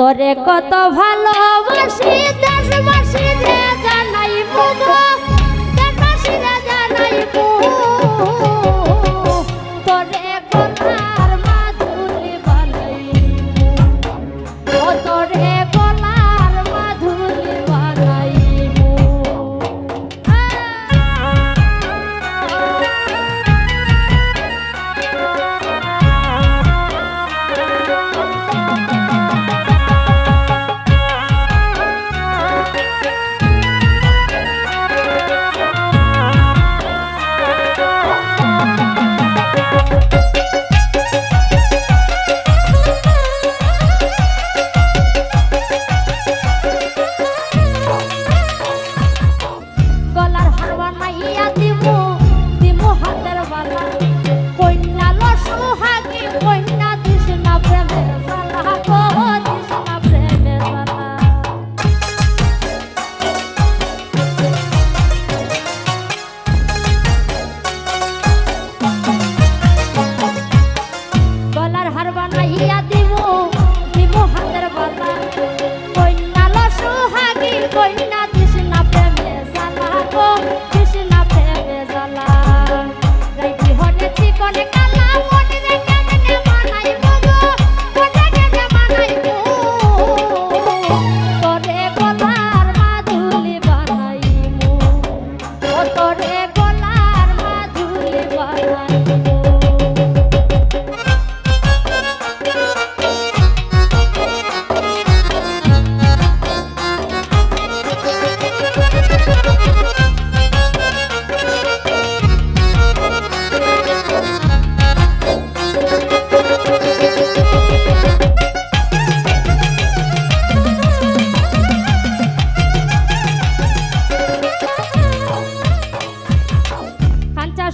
তোরে কত ভালোবাসি দেশবাসী রে জানাইব দেশবাসী রে জানাইব তোরে গলার মাধুরী বানাইব ও তোরে গলার মাধুরী বানাইব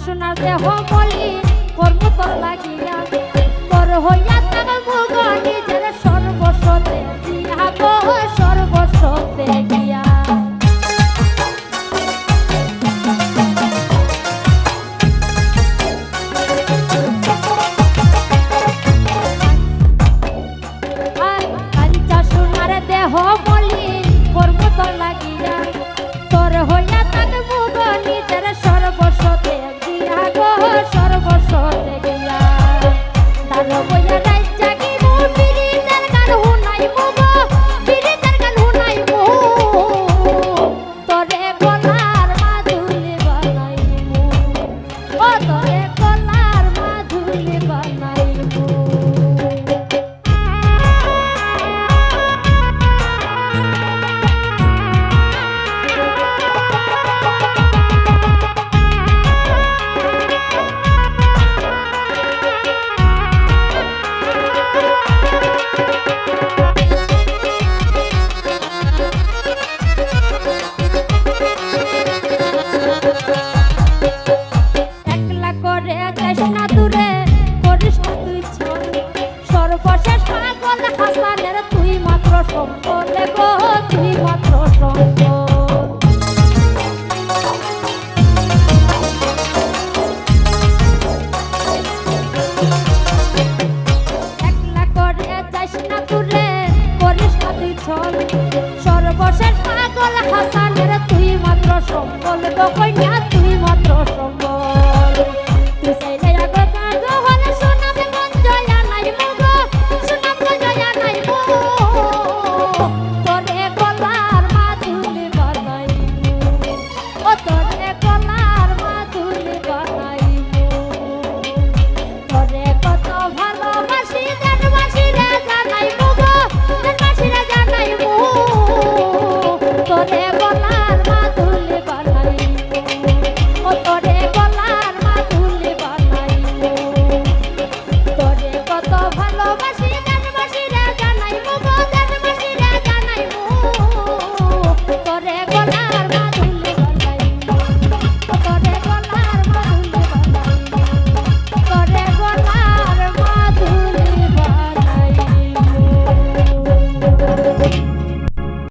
সোনার দেহ বলি কর্ম তোর লাগিয়া তোর হইয়া তার মুগ নিজের সর্বস্বতে দিয়া গো সর্বস্বতে গিয়া কাঞ্চা সোনার দেহ বলি কর্ম তোর লাগিয়া তোর হইয়া তার মুগ নিজের সর্বস্বতে সর্বস্বতে গিয়া তার বইয়া রাই জাগিব বিরিতের গান হুনাইব বিরিতের গান হুনাইব তোরে গলার মাধুরী বানাইব ও তোরে গলার মাধুরী বানাইব সর্বশেষ পাগল হাসানের তুই মাত্র সম্পদ গো তুই মাত্র সম্পদ একলা করে যাইস না তুরে করিস না তুই ছল সর্বশেষ পাগল হাসানের তুই মাত্র সম্পদ গো কইনা তুই মাত্র সম্পদ